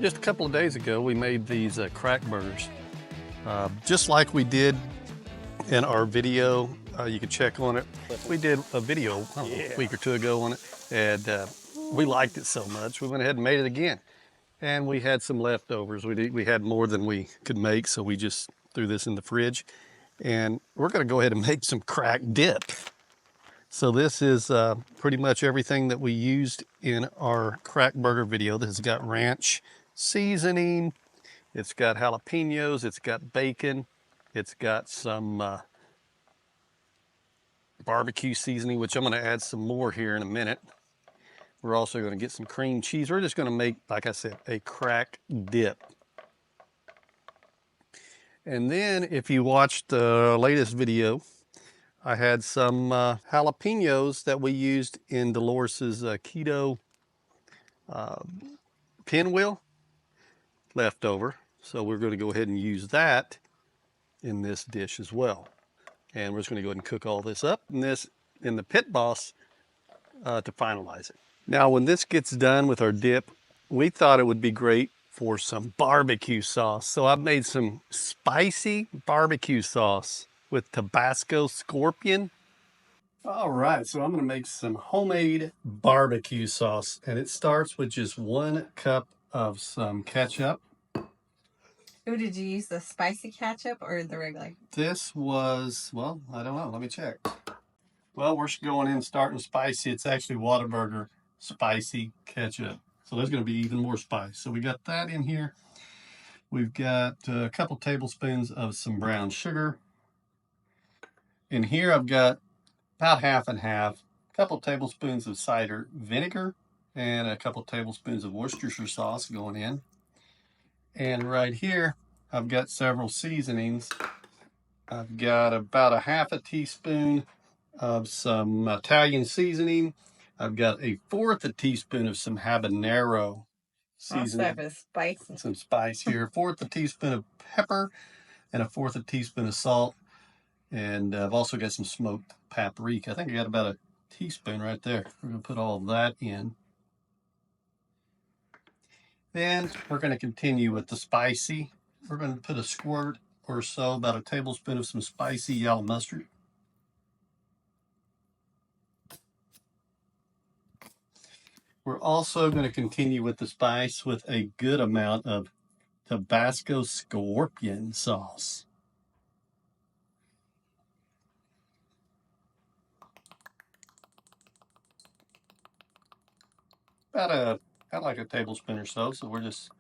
Just a couple of days ago, we made these crack burgers. Just like we did in our video, you can check on it. We did a video a week or two ago on it, and we liked it so much, we went ahead and made it again. And we had some leftovers. We had more than we could make, so we just threw this in the fridge. And we're gonna go ahead and make some crack dip. So this is pretty much everything that we used in our crack burger video. This has got ranch seasoning, it's got jalapeños, it's got bacon, it's got some barbecue seasoning, which I'm gonna add some more here in a minute. We're also gonna get some cream cheese. We're just gonna make, like I said, a crack dip. And then if you watched the latest video, I had some jalapeños that we used in Dolores's keto pinwheel left over. So we're going to go ahead and use that in this dish as well. And we're just going to go ahead and cook all this up in the Pit Boss to finalize it. Now when this gets done with our dip, we thought it would be great for some barbecue sauce. So I've made some spicy barbecue sauce with Tabasco Scorpion. All right, so I'm gonna make some homemade barbecue sauce, and it starts with just 1 cup of some ketchup. Ooh, did you use the spicy ketchup or the regular? This was, well, I don't know, let me check. Well, we're going in starting spicy. It's actually Whataburger spicy ketchup. So there's gonna be even more spice. So we got that in here. We've got a couple tablespoons of some brown sugar. In here I've got about half and half, a couple tablespoons of cider vinegar, and a couple tablespoons of Worcestershire sauce going in. And right here, I've got several seasonings. I've got about a half a teaspoon of some Italian seasoning. I've got a 1/4 teaspoon of some habanero seasoning. That's spicy. Some spice here. 1/4 teaspoon of pepper and a 1/4 teaspoon of salt. And I've also got some smoked paprika. I think I got about a teaspoon right there. We're going to put all of that in. Then we're going to continue with the spicy. We're going to put a squirt or so, about a tablespoon of some spicy yellow mustard. We're also going to continue with the spice with a good amount of Tabasco Scorpion sauce. About like a tablespoon or so, so we're just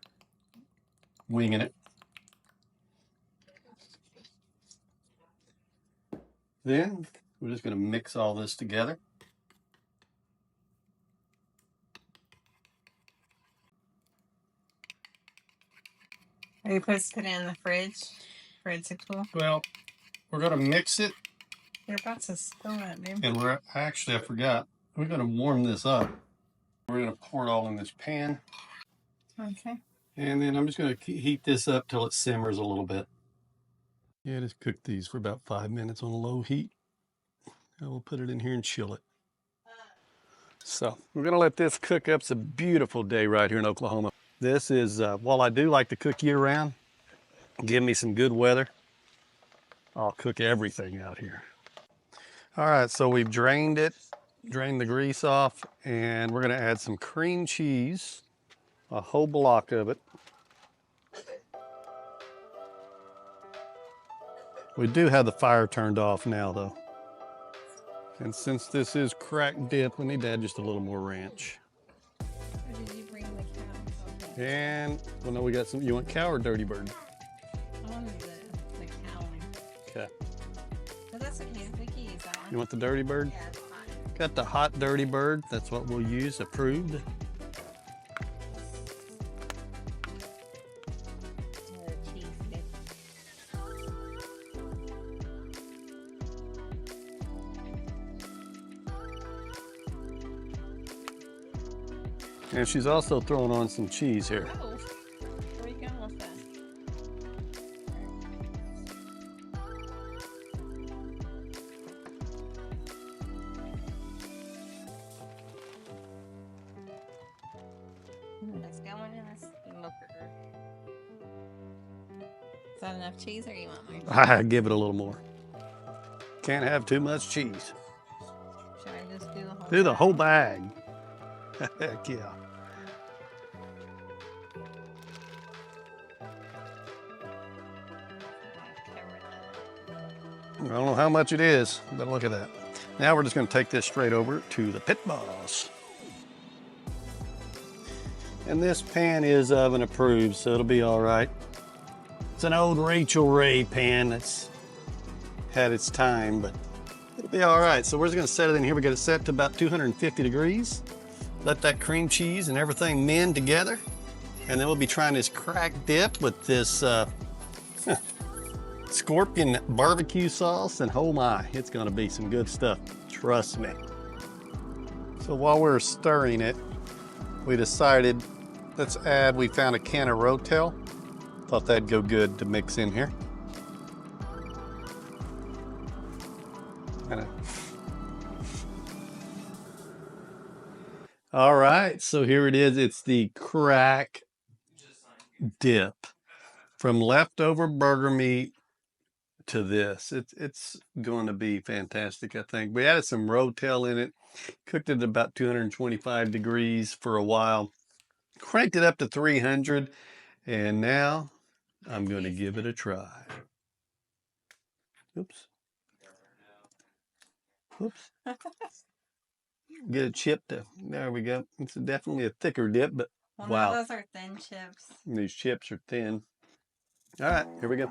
winging it. Then we're just going to mix all this together. Are you supposed to put it in the fridge for it to cool? Well, we're going to mix it. You're about to spill it, dude. And I forgot. We're going to warm this up. We're going to pour it all in this pan. Okay. And then I'm just going to heat this up till it simmers a little bit. Yeah, just cook these for about 5 minutes on a low heat. And we'll put it in here and chill it. So we're going to let this cook up. It's a beautiful day right here in Oklahoma. This is, while I do like to cook year round, give me some good weather, I'll cook everything out here. All right, so we've drained it, drained the grease off, and we're gonna add some cream cheese, a whole block of it. We do have the fire turned off now though. And since this is crack dip, we need to add just a little more ranch. Or did you bring the cow? Okay. And, well no, we got some, you want cow or dirty bird? I wanted the cow one. Okay. But that's okay, we can use that one. You want the dirty bird? Yeah, it's fine. Got the hot dirty bird, that's what we'll use, approved. Cheese dip. And she's also throwing on some cheese here. Oh, where are you going with that? Let's go in this smoker. that enough cheese, or you want more cheese? I give it a little more. Can't have too much cheese. Should I just do the whole? Do the bag? whole bag. Heck yeah. I don't know how much it is, but look at that. Now we're just going to take this straight over to the pit boss. And this pan is oven approved, so it'll be all right. It's an old Rachel Ray pan that's had its time, but it'll be all right. So we're just going to set it in here. We got it set to about 250 degrees. Let that cream cheese and everything mend together. And then we'll be trying this cracked dip with this Scorpion BBQ sauce, and oh my, it's gonna be some good stuff, trust me. So while we're stirring it, we decided, we found a can of Rotel. Thought that'd go good to mix in here. All right, so here it is. It's the crack dip from leftover burger meat to this. It's going to be fantastic, I think. We added some Rotel in it, cooked it at about 225 degrees for a while, cranked it up to 300, and now I'm going to give it a try. Oops. Oops. Get a chip to, there we go. It's definitely a thicker dip, but well, wow. Those are thin chips. These chips are thin. All right, here we go.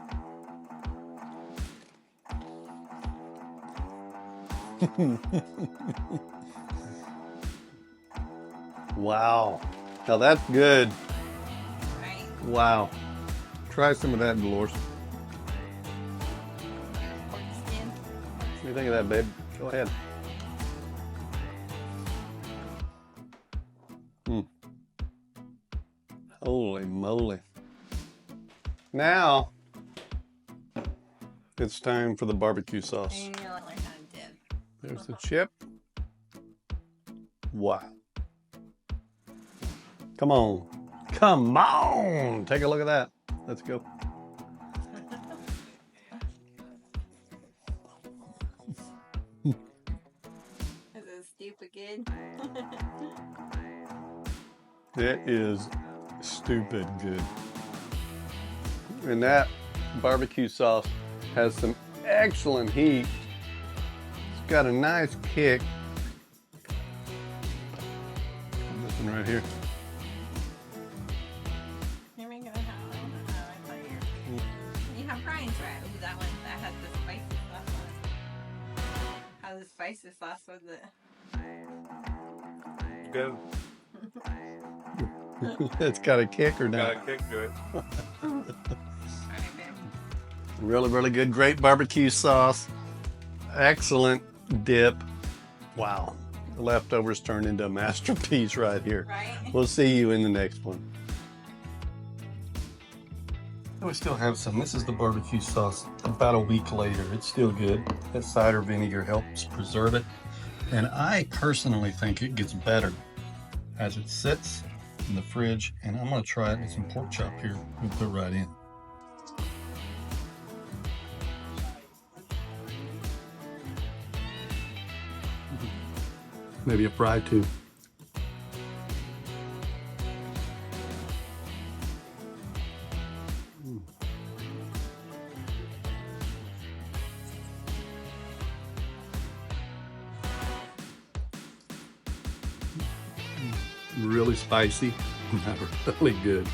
Wow. Now that's good. Right? Wow. Try some of that, Dolores. Pork skin. What do you think of that, babe? Go ahead. Holy moly. Now, it's time for the barbecue sauce. And you'll learn how to dip. There's the chip. Wow. Come on. Come on. Take a look at that. Let's go. Is it stupid good? It is stupid good. And that barbecue sauce has some excellent heat. It's got a nice kick. This one right here. Here we go. You have Brian's right. Ooh, that one that had the spicy sauce on it. How the spicy sauce was it? Good. It's got a kick or not? Got a kick to it. Really, really good. Great barbecue sauce. Excellent dip. Wow. The leftovers turned into a masterpiece right here. Right? We'll see you in the next one. We still have some. This is the barbecue sauce about a week later. It's still good. That cider vinegar helps preserve it. And I personally think it gets better as it sits in the fridge. And I'm going to try it with some pork chop here. We'll put it right in. Maybe a fry too. Really spicy, really good.